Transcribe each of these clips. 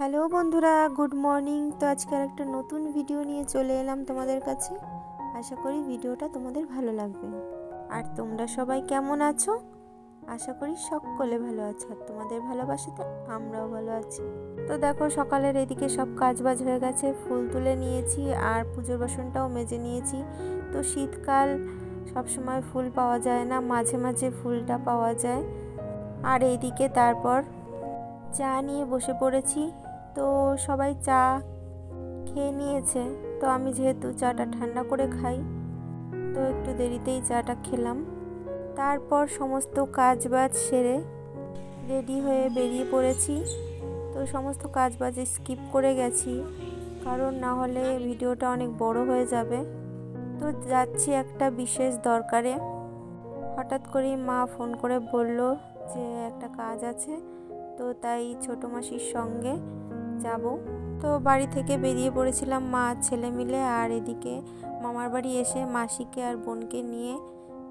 Hello বন্ধুরা, good morning. তো আজকে একটা নতুন ভিডিও নিয়ে চলে এলাম তোমাদের কাছে। আশা করি ভিডিওটা তোমাদের ভালো লাগবে। আর তোমরা সবাই কেমন আছো? আশা করি সকলে ভালো আছো, আর তোমাদের ভালোবাসাতে আমরাও ভালো আছি। তো দেখো, সকালের এদিকে সব কাজবাজ হয়ে গেছে, ফুল তুলে নিয়েছি আর পুজোর বাসনটাও মেজে নিয়েছি। তো শীতকাল সবসময় ফুল পাওয়া যায় না, মাঝে মাঝে ফুলটা পাওয়া যায়। আর এইদিকে তারপর চা নিয়ে বসে পড়েছি। তো সবাই চা খেয়ে নিয়েছে, তো আমি যেহেতু চাটা ঠান্ডা করে খাই, তো একটু দেরিতেই চাটা খেলাম। তারপর সমস্ত কাজবাজ সেরে রেডি হয়ে বেরিয়ে পড়েছি। তো সমস্ত কাজবাজ স্কিপ করে গেছি, কারণ না হলে ভিডিওটা অনেক বড় হয়ে যাবে। তো যাচ্ছি একটা বিশেষ দরকারে। হঠাৎ করেই মা ফোন করে বলল যে একটা কাজ আছে, তো তাই ছোটো মাসির সঙ্গে যাব। তো বাড়ি থেকে বেরিয়ে পড়েছিলাম মা ছেলে মিলে, আর এদিকে মামার বাড়ি এসে মাসিকে আর বোনকে নিয়ে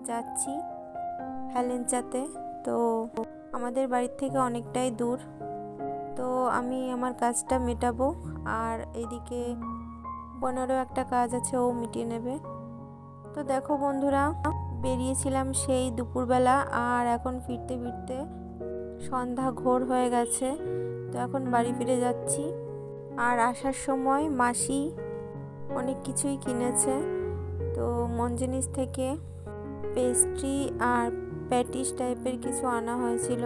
যাচ্ছি হেলেঞ্চাতে। তো আমাদের বাড়ির থেকে অনেকটাই দূর। তো আমি আমার কাজটা মেটাবো, আর এদিকে বোনেরও একটা কাজ আছে, ও মিটিয়ে নেবে। তো দেখো বন্ধুরা, বেরিয়েছিলাম সেই দুপুরবেলা, আর এখন ফিরতে ফিরতে সন্ধ্যা ঘোর হয়ে গেছে। তো এখন বাড়ি ফিরে যাচ্ছি। আর আসার সময় মাসি অনেক কিছুই কিনেছে। তো মঞ্জিনিস থেকে পেস্ট্রি আর প্যাটিস টাইপের কিছু আনা হয়েছিল,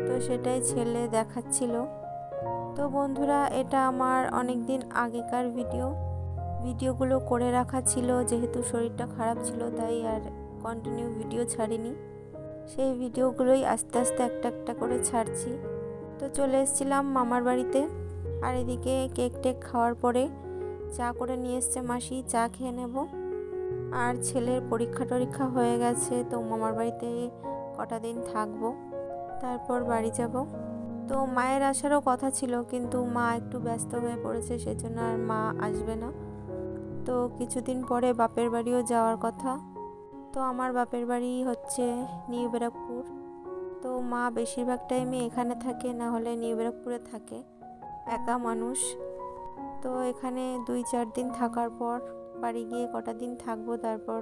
তো সেটাই ছেলে দেখাচ্ছিল। তো বন্ধুরা, এটা আমার অনেক দিন আগেকার ভিডিওগুলো করে রাখা ছিল, যেহেতু শরীরটা খারাপ ছিল তাই আর কন্টিনিউ ভিডিও ছাড়িনি। সেই ভিডিওগুলোই আস্তে আস্তে একটা একটা করে ছাড়ছি। তো চলে এসেছিলাম মামার বাড়িতে, আর এদিকে কেক টেক খাওয়ার পরে চা করে নিয়ে এসছে মাসি, চা খেয়ে নেব। আর ছেলের পরীক্ষা টরীক্ষা হয়ে গেছে, তো মামার বাড়িতে কটা দিন থাকবো, তারপর বাড়ি যাব। তো মায়ের আসারও কথা ছিল, কিন্তু মা একটু ব্যস্ত হয়ে পড়েছে, সেজন্য আর মা আসবে না। তো কিছুদিন পরে বাপের বাড়িও যাওয়ার কথা। তো আমার বাপের বাড়ি হচ্ছে নিউ ব্যারাকপুর। তো মা বেশিরভাগ টাইমে এখানে থাকে, না হলে নিউ ব্যারাকপুরে থাকে, একা মানুষ। তো এখানে 2-4 দিন থাকার পর বাড়ি গিয়ে কটা দিন থাকবো, তারপর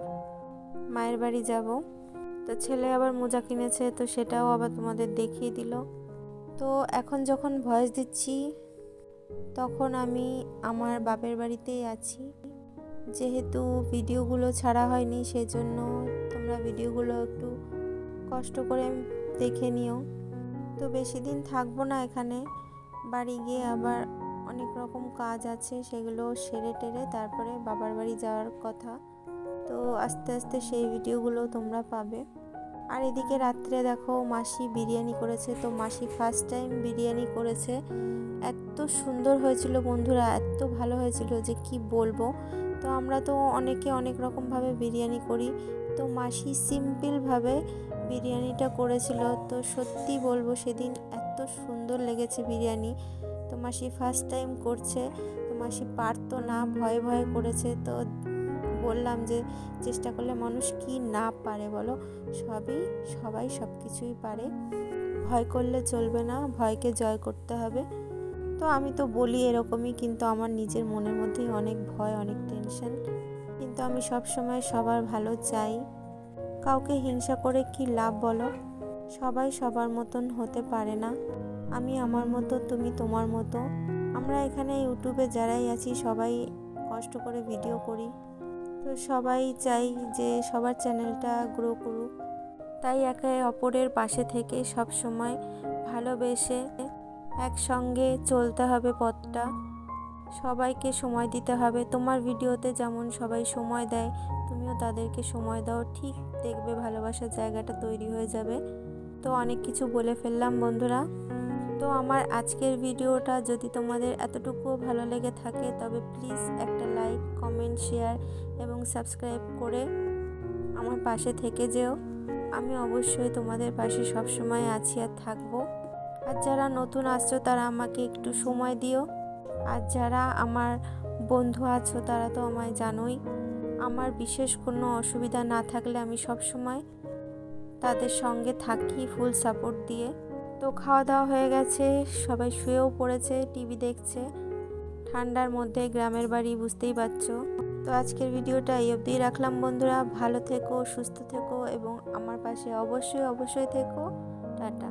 মায়ের বাড়ি যাব। তো ছেলে আবার মোজা কিনেছে, তো সেটাও আবার তোমাদের দেখিয়ে দিল। তো এখন যখন ভয়েস দিচ্ছি, তখন আমি আমার বাপের বাড়িতেই আছি। যেহেতু ভিডিওগুলো ছাড়া হয়নি, সেজন্য তোমরা ভিডিওগুলো একটু কষ্ট করে দেখে নিও। তো বেশি দিন থাকবো না এখানে, বাড়ি গিয়ে আবার অনেক রকম কাজ আছে, সেগুলো সেরে টেরে তারপরে বাবার বাড়ি যাওয়ার কথা। তো আস্তে আস্তে সেই ভিডিওগুলো তোমরা পাবে। আর এদিকে রাত্রে দেখো মাসি বিরিয়ানি করেছে। তো মাসি ফার্স্ট টাইম বিরিয়ানি করেছে, এত সুন্দর হয়েছিল বন্ধুরা, এত ভালো হয়েছিল যে কি বলবো। তো আমরা তো অনেকে অনেক রকমভাবে বিরিয়ানি করি, তো মাসি সিম্পলভাবে বিরিয়ানিটা করেছিল। তো সত্যি বলবো, সেদিন এত সুন্দর লেগেছে বিরিয়ানি। তো মাসি ফার্স্ট টাইম করছে, তো মাসি পারতো না, ভয়ে ভয়ে করেছে। তো বললাম যে চেষ্টা করলে মানুষ কি না পারে বলো, সবাই সব কিছুই পারে, ভয় করলে চলবে না, ভয়কে জয় করতে হবে। তো আমি তো বলি এরকমই, কিন্তু আমার নিজের মনের মধ্যেই অনেক ভয়, অনেক টেনশন। কিন্তু আমি সব সময় সবার ভালো চাই, কাউকে হিংসা করে কি লাভ বলো। সবাই সবার মতন হতে পারে না, আমি আমার মতো, তুমি তোমার মতো। আমরা এখানে ইউটিউবে যারাই আছি সবাই কষ্ট করে ভিডিও করি, তো সবাই চাই যে সবার চ্যানেলটা গ্রো করুক। তাই একে অপরের পাশে থেকে সব সময় ভালোবেসে একসঙ্গে চলতে হবে পথটা। সবাইকে সময় দিতে হবে, তোমার ভিডিওতে যেমন সবাই সময় দেয়, তুমিও তাদেরকে সময় দাও, ঠিক দেখবে ভালোবাসার জায়গাটা তৈরি হয়ে যাবে। তো অনেক কিছু বলে ফেললাম বন্ধুরা। তো আমার আজকের ভিডিওটা যদি তোমাদের এতটুকুও ভালো লেগে থাকে, তবে প্লিজ একটা লাইক, কমেন্ট, শেয়ার এবং সাবস্ক্রাইব করে আমার পাশে থেকে যেও। আমি অবশ্যই তোমাদের পাশে সবসময় আছি আর থাকবো। আর যারা নতুন আসছো তারা আমাকে একটু সময় দিও। আর যারা আমার বন্ধু আছো তারা তো আমায় জানোই, আমার বিশেষ কোনো অসুবিধা না থাকলে আমি সব সময় তাদের সঙ্গে থাকি ফুল সাপোর্ট দিয়ে। তো খাওয়া দাওয়া হয়ে গেছে, সবাই শুয়েও পড়েছে, টিভি দেখছে। ঠান্ডার মধ্যে গ্রামের বাড়ি, বুঝতেই পারছো। তো আজকের ভিডিওটা এই অবধি রাখলাম বন্ধুরা। ভালো থেকো, সুস্থ থেকো এবং আমার পাশে অবশ্যই থেকো। টাটা।